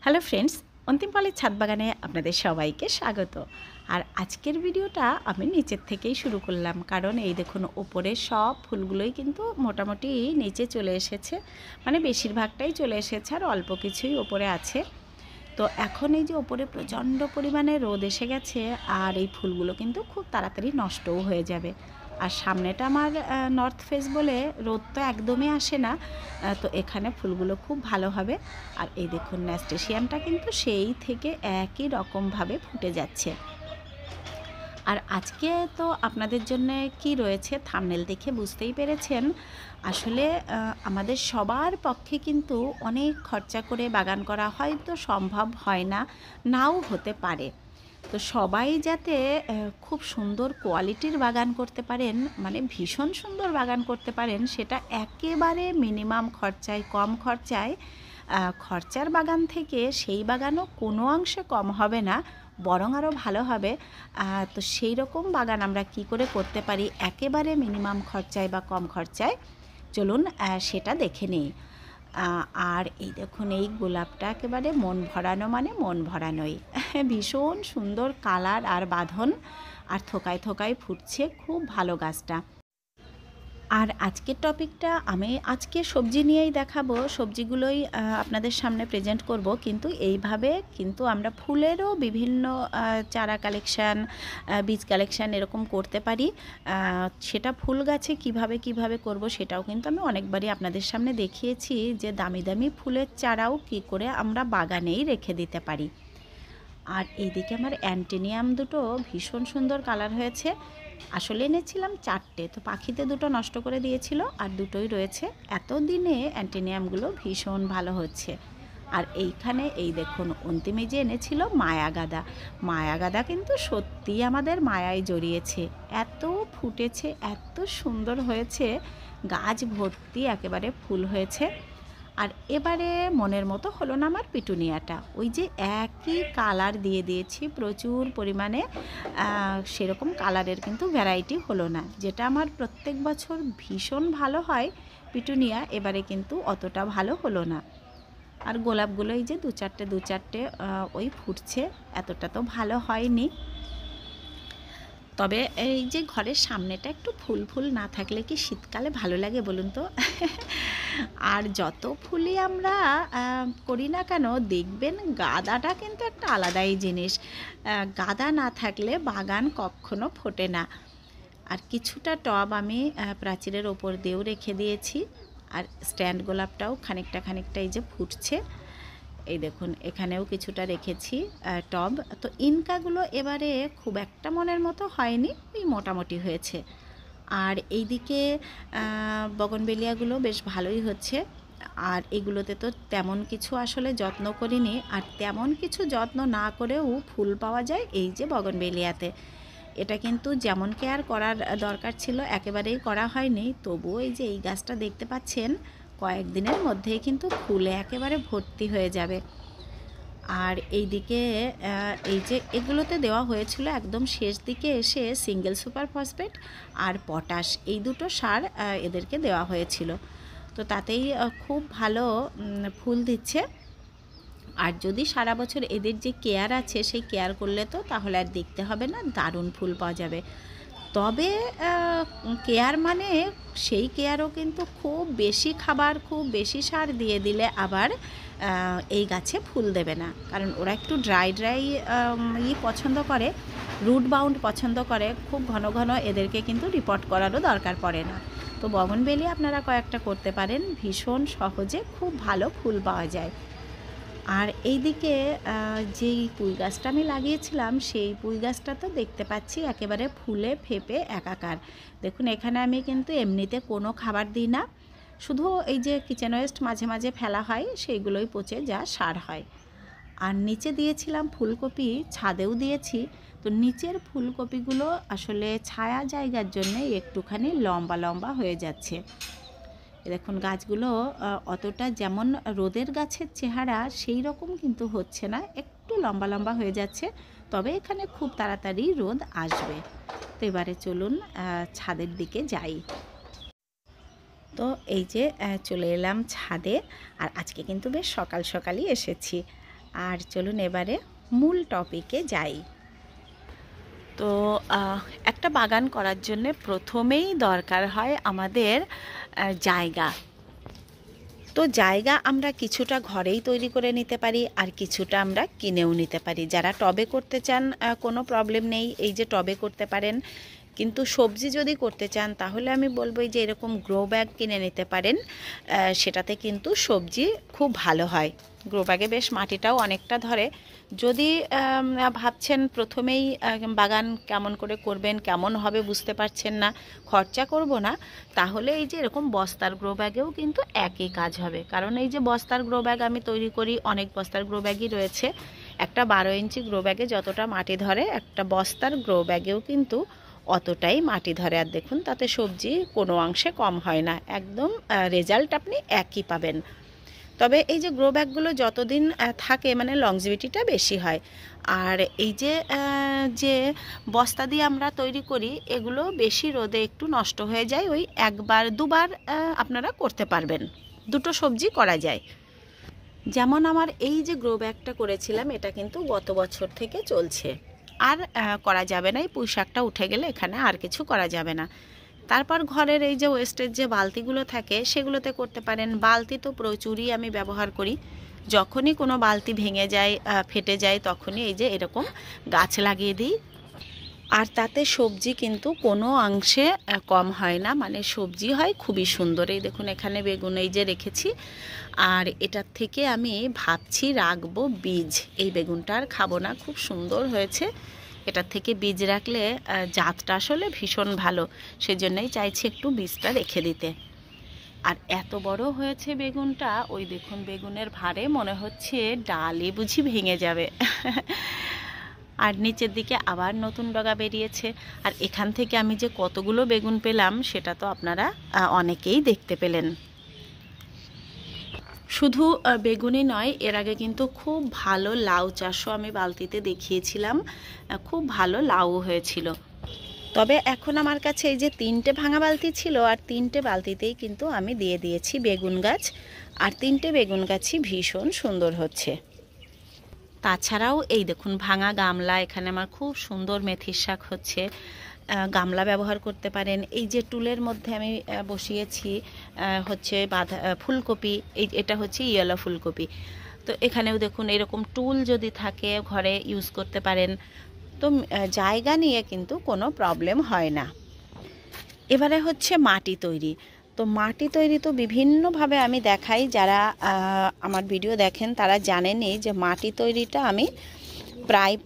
Hello friends, অন্তিম পালের ছাদ বাগানে আপনাদের সবাইকে স্বাগত। আর আজকের ভিডিওটা আমি নিচের থেকেই শুরু করলাম, কারণ এই দেখুন ওপরের সব ফুলগুলোই কিন্তু মোটামুটি নিচে চলে এসেছে, মানে বেশিরভাগটাই চলে এসেছে আর অল্প কিছুই ওপরে আছে। তো এখন এই যে ওপরে প্রচণ্ড পরিমাণে রোদ এসে গেছে আর এই ফুলগুলো কিন্তু খুব তাড়াতাড়ি নষ্টও হয়ে যাবে। আর সামনেটা আমার নর্থ ফেস বলে রোদ তো একদমই আসে না, তো এখানে ফুলগুলো খুব ভালো হবে। আর এই দেখুন ন্যাস্টেশিয়ামটা কিন্তু সেই থেকে একই রকমভাবে ফুটে যাচ্ছে। আর আজকে তো আপনাদের জন্য কি রয়েছে থাম্বনেল দেখে বুঝতেই পেরেছেন। আসলে আমাদের সবার পক্ষে কিন্তু অনেক খরচা করে বাগান করা হয়তো সম্ভব হয় না, নাও হতে পারে। তো সবাই যাতে খুব সুন্দর কোয়ালিটির বাগান করতে পারেন, মানে ভীষণ সুন্দর বাগান করতে পারেন, সেটা একেবারে মিনিমাম খরচায়, কম খরচায়, খরচার বাগান থেকে সেই বাগানও কোনো অংশে কম হবে না, বরং আরও ভালো হবে। তো সেই রকম বাগান আমরা কি করে করতে পারি একেবারে মিনিমাম খরচায় বা কম খরচায়, চলুন সেটা দেখে নিই। আর এই দেখুন এই গোলাপটা একেবারে মন ভরানো, মানে মন ভরানোই ভীষণ সুন্দর কালার আর বাঁধন, আর থোকায় থোকায় ফুটছে, খুব ভালো গাছটা। আর আজকের টপিকটা আমি আজকে সবজি নিয়েই দেখাবো, সবজিগুলোই আপনাদের সামনে প্রেজেন্ট করব, কিন্তু এইভাবে কিন্তু আমরা ফুলেরও বিভিন্ন চারা কালেকশান, বীজ কালেকশান এরকম করতে পারি। সেটা ফুল গাছে কিভাবে করব সেটাও কিন্তু আমি অনেকবারই আপনাদের সামনে দেখিয়েছি, যে দামি দামি ফুলের চারাও কি করে আমরা বাগানেই রেখে দিতে পারি। আর এইদিকে আমার অ্যান্টেনিয়াম দুটো ভীষণ সুন্দর কালার হয়েছে। আসলে এনেছিলাম 4টে, তো পাখিতে 2টো নষ্ট করে দিয়েছিল আর 2টোই রয়েছে। এতদিনে অ্যান্টেনিয়ামগুলো ভীষণ ভালো হচ্ছে। আর এইখানে এই দেখুন অন্তিমে যে এনেছিল মায়া গাদা কিন্তু সত্যিই আমাদের মায়ায় জড়িয়েছে, এত ফুটেছে, এত সুন্দর হয়েছে, গাছ ভর্তি একেবারে ফুল হয়েছে। আর এবারে মনের মতো হলো না আমার পিটুনিয়াটা, ওই যে একই কালার দিয়ে দিয়েছি প্রচুর পরিমাণে, সেরকম কালারের কিন্তু ভ্যারাইটি হলো না। যেটা আমার প্রত্যেক বছর ভীষণ ভালো হয় পিটুনিয়া, এবারে কিন্তু অতটা ভালো হলো না। আর গোলাপগুলো এই যে দু চারটে ওই ফুটছে, এতটা তো ভালো হয়নি। তবে এই যে ঘরের সামনেটা একটু ফুল না থাকলে কি শীতকালে ভালো লাগে বলুন তো আর যত ফুলই আমরা করি না কেন, দেখবেন গাঁদাটা কিন্তু একটা আলাদাই জিনিস। গাঁদা না থাকলে বাগান কখনো ফোটে না। আর কিছুটা টব আমি প্রাচীরের ওপর দিয়েও রেখে দিয়েছি। আর স্ট্যান্ড গোলাপটাও খানিকটা এই যে ফুটছে, এই দেখুন এখানেও কিছুটা রেখেছি টব। তো ইনকাগুলো এবারে খুব একটা মনের মতো হয়নি, ওই মোটামুটি হয়েছে। আর এইদিকে বগনবেলিয়াগুলো বেশ ভালোই হচ্ছে। আর এগুলোতে তো তেমন কিছু আসলে যত্ন করিনি, আর তেমন কিছু যত্ন না করেও ফুল পাওয়া যায় এই যে বগনবেলিয়াতে। এটা কিন্তু যেমন কেয়ার করার দরকার ছিল একেবারেই করা হয়নি, তবুও এই যে এই গাছটা দেখতে পাচ্ছেন কয়েকদিনের মধ্যেই কিন্তু ফুলে একেবারে ভর্তি হয়ে যাবে। আর এইদিকে এই যে এগুলোতে দেওয়া হয়েছিল একদম শেষ দিকে এসে সিঙ্গেল সুপার ফসফেট আর পটাশ, এই দুটো সার এদেরকে দেওয়া হয়েছিল। তো তাতেই খুব ভালো ফুল দিচ্ছে। আর যদি সারা বছর এদের যে কেয়ার আছে সেই কেয়ার করলে তো তাহলে আর দেখতে হবে না, দারুণ ফুল পাওয়া যাবে। তবে কেয়ার মানে সেই কেয়ারও কিন্তু খুব বেশি খাবার, খুব বেশি সার দিয়ে দিলে আবার এই গাছে ফুল দেবে না, কারণ ওরা একটু ড্রাই পছন্দ করে, রুট বাউন্ড পছন্দ করে। খুব ঘন এদেরকে কিন্তু রিপোর্ট করারও দরকার পড়ে না। তো বগনবেলি আপনারা কয়েকটা করতে পারেন, ভীষণ সহজে খুব ভালো ফুল পাওয়া যায়। আর এইদিকে যেই পুঁই গাছটা আমি লাগিয়েছিলাম সেই পুঁই গাছটা তো দেখতে পাচ্ছি একেবারে ফুলে ফেপে একাকার। দেখুন এখানে আমি কিন্তু এমনিতে কোনো খাবার দিই না, শুধু এই যে কিচেন ওয়েস্ট মাঝে মাঝে ফেলা হয় সেইগুলোই পচে যা সার হয়। আর নিচে দিয়েছিলাম ফুলকপি, ছাদেও দিয়েছি। তো নিচের ফুলকপিগুলো আসলে ছায়া জায়গার জন্য একটুখানি লম্বা হয়ে যাচ্ছে। দেখুন গাছগুলো অতটা যেমন রোদের গাছের চেহারা সেই রকম কিন্তু হচ্ছে না, একটু লম্বা হয়ে যাচ্ছে। তবে এখানে খুব তাড়াতাড়ি রোদ আসবে। তো এবারে চলুন ছাদের দিকে যাই। তো এই যে চলে এলাম ছাদে, আর আজকে কিন্তু বেশ সকালই এসেছি। আর চলুন এবারে মূল টপিকে যাই। তো একটা বাগান করার জন্য প্রথমেই দরকার হয় আমাদের জায়গা। তো জায়গা আমরা কিছুটা ঘরেই তৈরি করে নিতে পারি, আর কিছুটা আমরা কিনেও নিতে পারি। যারা টবে করতে চান কোনো প্রবলেম নেই, এই যে টবে করতে পারেন। কিন্তু সবজি যদি করতে চান তাহলে আমি বলবো যে এরকম গ্রো ব্যাগ কিনে নিতে পারেন, সেটাতে কিন্তু সবজি খুব ভালো হয়। গ্রো ব্যাগে বেশ মাটিটাও অনেকটা ধরে। যদি ভাবছেন প্রথমেই বাগান কেমন করে করবেন, কেমন হবে বুঝতে পারছেন না, খরচা করব না, তাহলে এই যে এরকম বস্তার গ্রো ব্যাগেও কিন্তু একই কাজ হবে। কারণ এই যে বস্তার গ্রো ব্যাগ আমি তৈরি করি, অনেক বস্তার গ্রো ব্যাগই রয়েছে। একটা 12 ইঞ্চি গ্রো ব্যাগে যতটা মাটি ধরে, একটা বস্তার গ্রো ব্যাগেও কিন্তু অতটাই মাটি ধরে। আর দেখুন তাতে সবজি কোনো অংশে কম হয় না, একদম রেজাল্ট আপনি একই পাবেন। তবে এই যে গ্রো ব্যাগগুলো যতদিন থাকে মানে লংজিভিটিটা বেশি হয়। আর এই যে বস্তা দিয়ে আমরা তৈরি করি, এগুলো বেশি রোদে একটু নষ্ট হয়ে যায়। ওই একবার দুবার আপনারা করতে পারবেন, দুটো সবজি করা যায়। যেমন আমার এই যে গ্রো ব্যাগটা করেছিলাম, এটা কিন্তু গত বছর থেকে চলছে। আর করা যাবে না, এই পুঁই শাকটা উঠে গেলে এখানে আর কিছু করা যাবে না। তারপর ঘরের এই যে ওয়েস্টের যে বালতিগুলো থাকে সেগুলোতে করতে পারেন। বালতি তো প্রচুরই আমি ব্যবহার করি। যখনই কোনো বালতি ভেঙে যায়, ফেটে যায়, তখনই এই যে এরকম গাছ লাগিয়ে দিই। আর তাতে সবজি কিন্তু কোনো অংশে কম হয় না, মানে সবজি হয় খুবই সুন্দর। এই দেখুন এখানে বেগুন এই যে রেখেছি, আর এটার থেকে আমি ভাবছি রাখবো বীজ। এই বেগুনটা আর খাবো না, খুব সুন্দর হয়েছে। এটার থেকে বীজ রাখলে জাতটা আসলে ভীষণ ভালো, সেজন্যই চাইছি একটু বীজটা রেখে দিতে। আর এত বড় হয়েছে বেগুনটা, ওই দেখুন বেগুনের ভারে মনে হচ্ছে ডালে বুঝি ভেঙে যাবে। আর নিচের দিকে আবার নতুন ডগা বেরিয়েছে। আর এখান থেকে আমি যে কতগুলো বেগুন পেলাম সেটা তো আপনারা অনেকেই দেখতে পেলেন। শুধু বেগুনই নয়, এর আগে কিন্তু খুব ভালো লাউ চাষও আমি বালতিতে দেখিয়েছিলাম, খুব ভালো লাউ হয়েছিল। তবে এখন আমার কাছে এই যে 3টে ভাঙা বালতি ছিল, আর 3টে বালতিতেই কিন্তু আমি দিয়ে দিয়েছি বেগুন গাছ। আর 3টে বেগুন গাছই ভীষণ সুন্দর হচ্ছে। তাছাড়াও এই দেখুন ভাঙা গামলা, এখানে আমার খুব সুন্দর মেথির শাক হচ্ছে। গামলা ব্যবহার করতে পারেন। এই যে টুলের মধ্যে আমি বসিয়েছি হচ্ছে ফুলকপি, এটা হচ্ছে ইয়েলো ফুলকপি। তো এখানেও দেখুন এরকম টুল যদি থাকে ঘরে ইউজ করতে পারেন। তো জায়গা নিয়ে কিন্তু কোনো প্রবলেম হয় না। এবারে হচ্ছে মাটি তৈরি। তো মাটি তৈরি তো বিভিন্নভাবে আমি দেখাই, যারা আমার ভিডিও দেখেন তারা জানেনই যে মাটি তৈরিটা আমি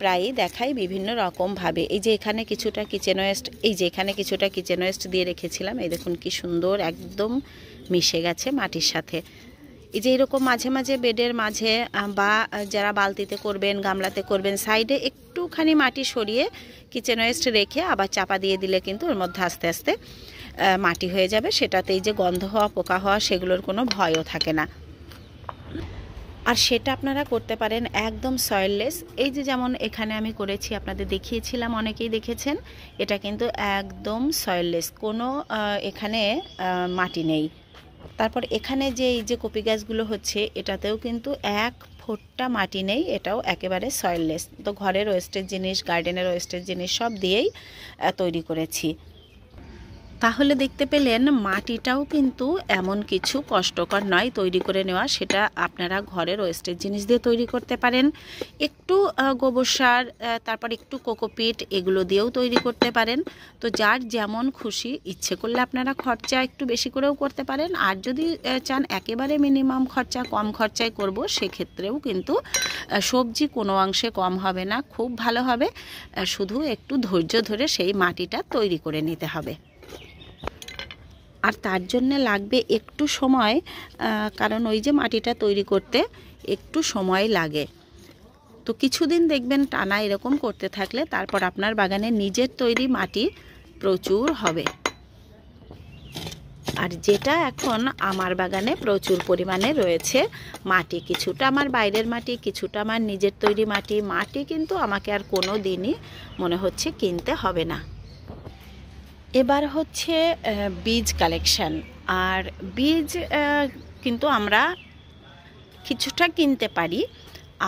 প্রায়ই দেখাই বিভিন্ন রকমভাবে। এই যে এখানে কিছুটা কিচেন ওয়েস্ট, এই যে এখানে কিছুটা কিচেন ওয়েস্ট দিয়ে রেখেছিলাম, এই দেখুন কি সুন্দর একদম মিশে গেছে মাটির সাথে। এই যে এরকম মাঝে মাঝে বেডের মাঝে বা যারা বালতিতে করবেন, গামলাতে করবেন, সাইডে একটুখানি মাটি সরিয়ে কিচেন ওয়েস্ট রেখে আবার চাপা দিয়ে দিলে কিন্তু ওর মধ্যে আস্তে আস্তে মাটি হয়ে যাবে। সেটাতে এই যে গন্ধ হওয়া, পোকা হওয়া, সেগুলোর কোনো ভয়ও থাকে না। আর সেটা আপনারা করতে পারেন একদম সয়েললেস। এই যে যেমন এখানে আমি করেছি, আপনাদের দেখিয়েছিলাম, অনেকেই দেখেছেন। এটা কিন্তু একদম সয়েললেস, কোনো এখানে মাটি নেই। তারপর এখানে যে এই যে কপি গাছগুলো হচ্ছে, এটাতেও কিন্তু 1 ফোঁটা মাটি নেই, এটাও একেবারে সয়েললেস। তো ঘরের ওয়েস্টের জিনিস, গার্ডেনের ওয়েস্টের জিনিস সব দিয়েই তৈরি করেছি। তাহলে দেখতে পেলেন মাটিটাও কিন্তু এমন কিছু কষ্টকর নয় তৈরি করে নেওয়া। সেটা আপনারা ঘরের ওয়েস্টের জিনিস দিয়ে তৈরি করতে পারেন। একটু গোবর সার, তারপর একটু কোকোপিট, এগুলো দিয়েও তৈরি করতে পারেন। তো যার যেমন খুশি, ইচ্ছে করলে আপনারা খরচা একটু বেশি করেও করতে পারেন। আর যদি চান একেবারে মিনিমাম খরচা, কম খরচায় করব, সেক্ষেত্রেও কিন্তু সবজি কোনো অংশে কম হবে না, খুব ভালো হবে। শুধু একটু ধৈর্য ধরে সেই মাটিটা তৈরি করে নিতে হবে। আর তার জন্য লাগবে একটু সময়, কারণ ওই যে মাটিটা তৈরি করতে একটু সময় লাগে। তো কিছুদিন দেখবেন টানা এরকম করতে থাকলে তারপর আপনার বাগানে নিজের তৈরি মাটি প্রচুর হবে। আর যেটা এখন আমার বাগানে প্রচুর পরিমাণে রয়েছে মাটি, কিছুটা আমার বাইরের মাটি, কিছুটা আমার নিজের তৈরি মাটি। মাটি কিন্তু আমাকে আর কোনো দিনই মনে হচ্ছে কিনতে হবে না। এবার হচ্ছে বীজ কালেকশান। আর বীজ কিন্তু আমরা কিছুটা কিনতে পারি,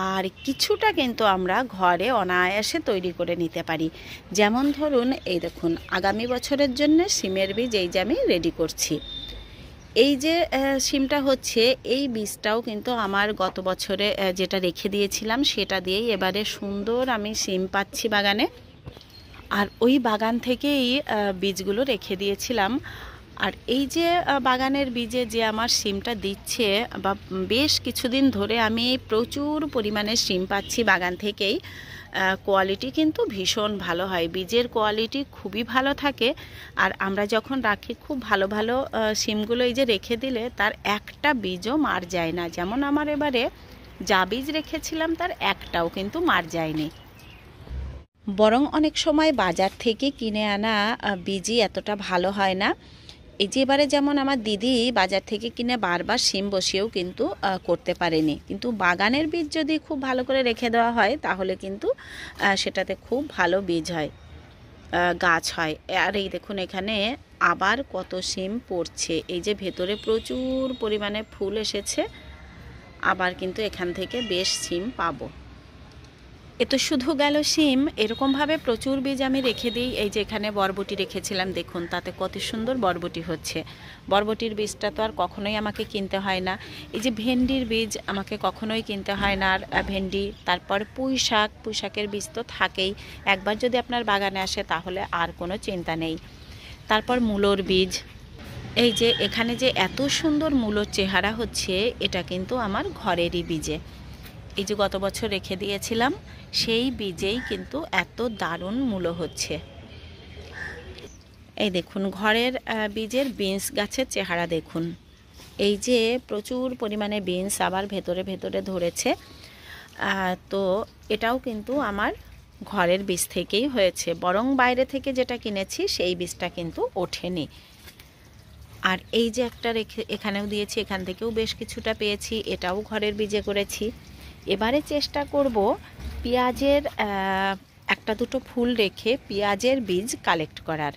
আর কিছুটা কিন্তু আমরা ঘরে অনায়াসে তৈরি করে নিতে পারি। যেমন ধরুন এই দেখুন, আগামী বছরের জন্য সিমের বীজ এই যে আমি রেডি করছি। এই যে সিমটা হচ্ছে, এই বীজটাও কিন্তু আমার গত বছরে যেটা রেখে দিয়েছিলাম সেটা দিয়েই এবারে সুন্দর আমি সিম পাচ্ছি বাগানে। আর ওই বাগান থেকেই বীজগুলো রেখে দিয়েছিলাম। আর এই যে বাগানের বীজে যে আমার সিমটা দিচ্ছে, বা বেশ কিছুদিন ধরে আমি প্রচুর পরিমাণে সিম পাচ্ছি বাগান থেকেই। কোয়ালিটি কিন্তু ভীষণ ভালো হয়, বীজের কোয়ালিটি খুবই ভালো থাকে। আর আমরা যখন রাখি খুব ভালো ভালো সিমগুলো এই যে রেখে দিলে তার একটা বীজও মার যায় না। যেমন আমার এবারে যা বীজ রেখেছিলাম তার একটাও কিন্তু মার যায়নি। বরং অনেক সময় বাজার থেকে কিনে আনা বীজই এতটা ভালো হয় না। এই যে এবারে যেমন আমার দিদি বাজার থেকে কিনে বারবার সিম বসিয়েও কিন্তু করতে পারেনি, কিন্তু বাগানের বীজ যদি খুব ভালো করে রেখে দেওয়া হয় তাহলে কিন্তু সেটাতে খুব ভালো বীজ হয়, গাছ হয়। আর এই দেখুন এখানে আবার কত সিম পড়ছে, এই যে ভেতরে প্রচুর পরিমাণে ফুল এসেছে, আবার কিন্তু এখান থেকে বেশ সিম পাবো। এ তো শুধু গেল সিম, এরকমভাবে প্রচুর বীজ আমি রেখে দিই। এই যে এখানে বরবটি রেখেছিলাম, দেখুন তাতে কত সুন্দর বরবটি হচ্ছে। বরবটির বীজটা তো আর কখনোই আমাকে কিনতে হয় না। এই যে ভেন্ডির বীজ আমাকে কখনোই কিনতে হয় না। আর ভেন্ডি, তারপর পুঁই শাকের বীজ তো থাকেই, একবার যদি আপনার বাগানে আসে তাহলে আর কোনো চিন্তা নেই। তারপর মূলোর বীজ, এই যে এখানে যে এত সুন্দর মূলোর চেহারা হচ্ছে, এটা কিন্তু আমার ঘরেরই বীজে। এই যে গত বছর রেখে দিয়েছিলাম সেই বীজেই কিন্তু এত দারুণ মূলো হচ্ছে। এই দেখুন ঘরের বীজের বিনস গাছের চেহারা দেখুন, এই যে প্রচুর পরিমাণে বিনস আবার ভেতরে ভেতরে ধরেছে। তো এটাও কিন্তু আমার ঘরের বীজ থেকেই হয়েছে, বরং বাইরে থেকে যেটা কিনেছি সেই বীজটা কিন্তু ওঠেনি। আর এই যে একটা রেখে এখানেও দিয়েছি, এখান থেকেও বেশ কিছুটা পেয়েছি, এটাও ঘরের বীজে করেছি। এবারে চেষ্টা করব পেঁয়াজের একটা দুটো ফুল রেখে পেঁয়াজের বীজ কালেক্ট করার,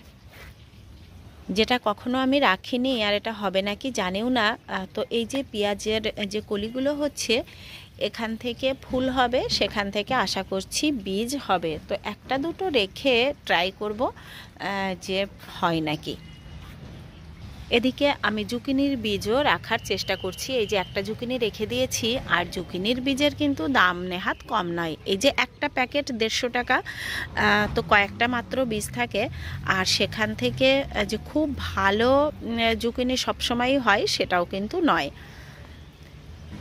যেটা কখনো আমি রাখিনি আর এটা হবে নাকি জানিও না। তো এই যে পেঁয়াজের যে কলিগুলো হচ্ছে, এখান থেকে ফুল হবে, সেখান থেকে আশা করছি বীজ হবে। তো একটা দুটো রেখে ট্রাই করব যে হয় নাকি। এদিকে আমি জুকিনির বীজও রাখার চেষ্টা করছি। এই যে একটা জুকিনি রেখে দিয়েছি, আর জুকিনির বীজের কিন্তু দাম নেহাত কম নয়। এই যে একটা প্যাকেট 150 টাকা, তো কয়েকটা মাত্র বীজ থাকে। আর সেখান থেকে যে খুব ভালো জুকিনি সবসময়ই হয় সেটাও কিন্তু নয়।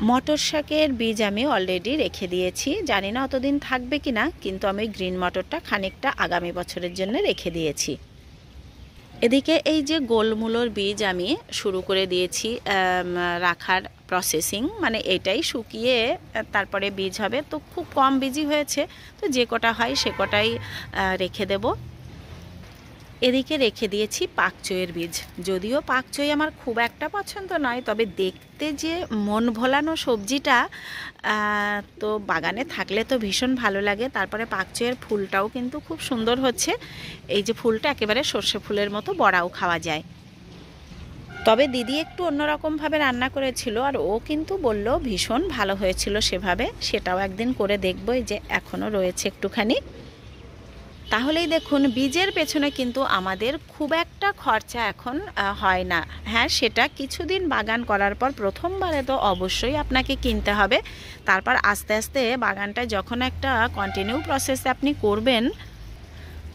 মটর শাকের বীজ আমি অলরেডি রেখে দিয়েছি, জানি না অতদিন থাকবে কিনা, কিন্তু আমি গ্রিন মটরটা খানিকটা আগামী বছরের জন্য রেখে দিয়েছি। এদিকে এই যে গোলমূলোর বীজ আমি শুরু করে দিয়েছি রাখার প্রসেসিং, মানে এটাই শুকিয়ে তারপরে বীজ হবে। তো খুব কম বীজই হয়েছে, তো যে কটা হয় সে কটাই রেখে দেব। এদিকে রেখে দিয়েছি পাকচইয়ের বীজ। যদিও পাকচই আমার খুব একটা পছন্দ নয়, তবে দেখতে যে মন ভোলানো সবজিটা, তো বাগানে থাকলে তো ভীষণ ভালো লাগে। তারপরে পাকচইয়ের ফুলটাও কিন্তু খুব সুন্দর হচ্ছে। এই যে ফুলটা একেবারে সর্ষে ফুলের মতো, বড়াও খাওয়া যায়। তবে দিদি একটু অন্যরকমভাবে রান্না করেছিল, আর ও কিন্তু বলল ভীষণ ভালো হয়েছিল সেভাবে। সেটাও একদিন করে দেখব, এই যে এখনও রয়েছে একটুখানি। তাহলেই দেখুন বীজের পেছনে কিন্তু আমাদের খুব একটা খরচা এখন হয় না। হ্যাঁ, সেটা কিছুদিন বাগান করার পর প্রথমবারে তো অবশ্যই আপনাকে কিনতে হবে। তারপর আস্তে আস্তে বাগানটা যখন একটা কন্টিনিউ প্রসেসে আপনি করবেন,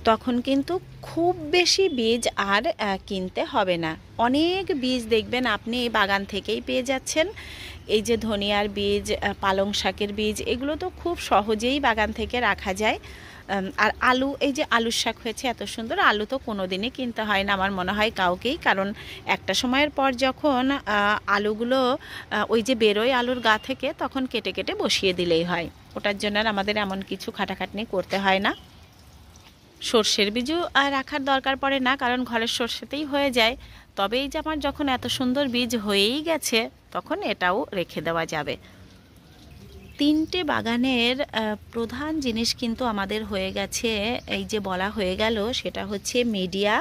তখন কিন্তু খুব বেশি বীজ আর কিনতে হবে না। অনেক বীজ দেখবেন আপনি বাগান থেকেই পেয়ে যাচ্ছেন। এই যে ধনিয়ার বীজ, পালং শাকের বীজ, এগুলো তো খুব সহজেই বাগান থেকে রাখা যায়। আর আলু, এই যে আলুর শাক হয়েছে এত সুন্দর, আলু তো কোনো দিনই কিনতে হয় না আমার মনে হয় কাউকেই, কারণ একটা সময়ের পর যখন আলুগুলো ওই যে বেরোয় আলুর গা থেকে, তখন কেটে কেটে বসিয়ে দিলেই হয়। ওটার জন্য আর আমাদের এমন কিছু খাটাখাটনি করতে হয় না। সর্ষের বীজও রাখার দরকার পড়ে না, কারণ ঘরের সর্ষেতেই হয়ে যায়। তবে এই যে আমার যখন এত সুন্দর বীজ হয়েই গেছে, তখন এটাও রেখে দেওয়া যাবে। তিনটে বাগানের প্রধান জিনিস কিন্তু আমাদের হয়ে গেছে, এই যে বলা হয়ে গেল, সেটা হচ্ছে মিডিয়া,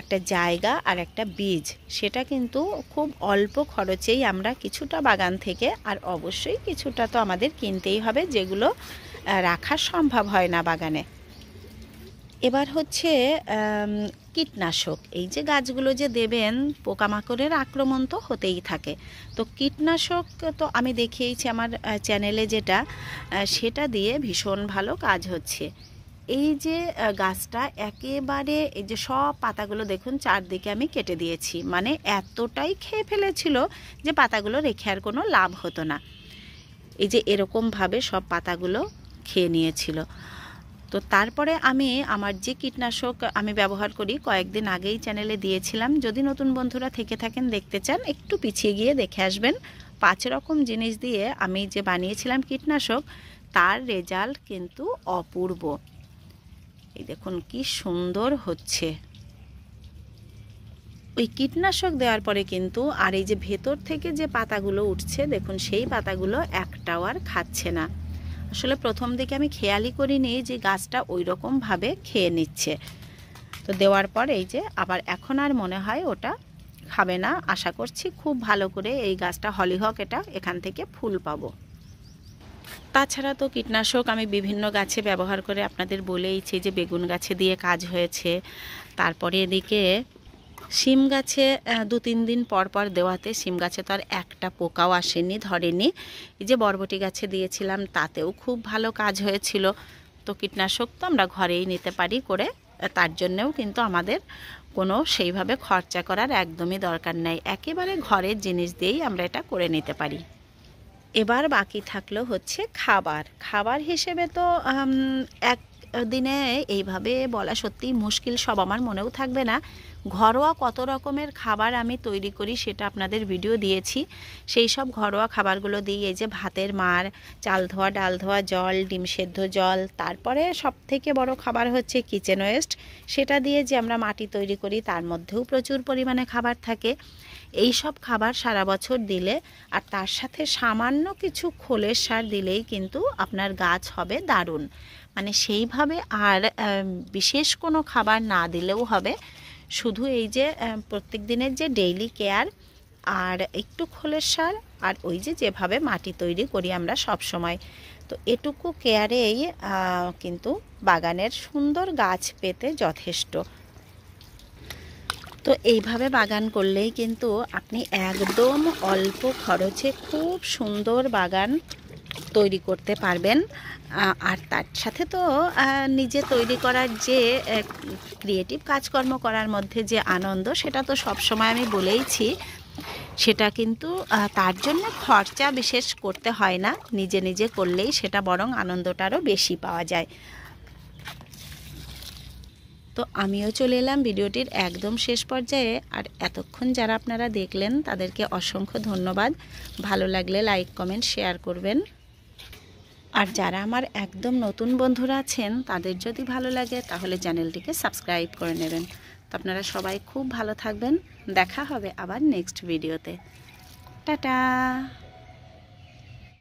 একটা জায়গা আর একটা বীজ, সেটা কিন্তু খুব অল্প খরচেই আমরা কিছুটা বাগান থেকে, আর অবশ্যই কিছুটা তো আমাদের কিনতেই হবে, যেগুলো রাখা সম্ভব হয় না বাগানে। এবার হচ্ছে কীটনাশক। এই যে গাছগুলো যে দেবেন, পোকামাকড়ের আক্রমণ তো হতেই থাকে। তো কীটনাশক তো আমি দেখিয়েছি আমার চ্যানেলে, যেটা সেটা দিয়ে ভীষণ ভালো কাজ হচ্ছে। এই যে গাছটা একেবারে, এই যে সব পাতাগুলো দেখুন চারদিকে আমি কেটে দিয়েছি, মানে এতটাই খেয়ে ফেলেছিল যে পাতাগুলো রেখে আর কোনো লাভ হতো না। এই যে এরকমভাবে সব পাতাগুলো খেয়ে নিয়েছিল। তো তারপরে আমি আমার যে কীটনাশক আমি ব্যবহার করি, কয়েকদিন আগেই চ্যানেলে দিয়েছিলাম, যদি নতুন বন্ধুরা থেকে থাকেন দেখতে চান একটু পিছিয়ে গিয়ে দেখে আসবেন। 5 রকম জিনিস দিয়ে আমি যে বানিয়েছিলাম কীটনাশক, তার রেজাল্ট কিন্তু অপূর্ব। এই দেখুন কি সুন্দর হচ্ছে। ওই কীটনাশক দেওয়ার পরে কিন্তু আর এই যে ভেতর থেকে যে পাতাগুলো উঠছে দেখুন, সেই পাতাগুলো একটাও আর খাচ্ছে না। আসলে প্রথম দিকে আমি খেয়ালই করিনি যে গাছটা ওই রকমভাবে খেয়ে নিচ্ছে। তো দেওয়ার পর এই যে আবার এখন আর মনে হয় ওটা খাবে না। আশা করছি খুব ভালো করে এই গাছটা হলিহক এখান থেকে ফুল পাবো। তাছাড়া তো কীটনাশক আমি বিভিন্ন গাছে ব্যবহার করে আপনাদের বলেইছি, যে বেগুন গাছে দিয়ে কাজ হয়েছে। তারপরে এদিকে শিম গাছে 2-3 দিন পর পর দেওয়াতে শিম গাছে তো আর একটা পোকাও আসেনি, ধরেনি। এই যে বরবটি গাছে দিয়েছিলাম, তাতেও খুব ভালো কাজ হয়েছিল। তো কীটনাশক তো আমরা ঘরেই নিতে পারি করে, তার জন্যেও কিন্তু আমাদের কোনো সেইভাবে খরচা করার একদমই দরকার নেই। একেবারে ঘরের জিনিস দিয়েই আমরা এটা করে নিতে পারি। এবার বাকি থাকলো হচ্ছে খাবার হিসেবে তো এক দিনে এইভাবে বলা সত্যিই মুশকিল, সব আমার মনেও থাকবে না। ঘরোয়া কত রকমের খাবার আমি তৈরি করি সেটা আপনাদের ভিডিও দিয়েছি। সেই সব ঘরোয়া খাবারগুলো দিই, এই যে ভাতের মাড়, চাল ধোয়া, ডাল ধোয়া জল, ডিম সেদ্ধ জল, তারপরে সবথেকে বড় খাবার হচ্ছে কিচেন ওয়েস্ট। সেটা দিয়ে যে আমরা মাটি তৈরি করি, তার মধ্যেও প্রচুর পরিমাণে খাবার থাকে। এই সব খাবার সারা বছর দিলে, আর তার সাথে সামান্য কিছু খোলের সার দিলেই কিন্তু আপনার গাছ হবে দারুণ। মানে সেইভাবে আর বিশেষ কোনো খাবার না দিলেও হবে, শুধু এই যে প্রত্যেক দিনের যে ডেইলি কেয়ার, আর একটু খোলের সার, আর ওই যে যেভাবে মাটি তৈরি করি আমরা সব সময়, তো এটুকু কেয়ারেই কিন্তু বাগানের সুন্দর গাছ পেতে যথেষ্ট। তো এইভাবে বাগান করলেই কিন্তু আপনি একদম অল্প খরচে খুব সুন্দর বাগান তৈরি করতে পারবেন। আর তার সাথে তো নিজে তৈরি করার যে ক্রিয়েটিভ কাজকর্ম করার মধ্যে যে আনন্দ, সেটা তো সবসময় আমি বলেইছি, সেটা কিন্তু তার জন্য খরচা বিশেষ করতে হয় না, নিজে নিজে করলেই সেটা বরং আনন্দটারও বেশি পাওয়া যায়। তো আমিও চলে এলাম ভিডিওটির একদম শেষ পর্যায়ে। আর এতক্ষণ যারা আপনারা দেখলেন তাদেরকে অসংখ্য ধন্যবাদ। ভালো লাগলে লাইক, কমেন্ট, শেয়ার করবেন। আর যারা আমার একদম নতুন বন্ধুরা আছেন, তাদের যদি ভালো লাগে তাহলে চ্যানেলটিকে সাবস্ক্রাইব করে নেবেন। তো আপনারা সবাই খুব ভালো থাকবেন। দেখা হবে আবার নেক্সট ভিডিওতে। টাটা।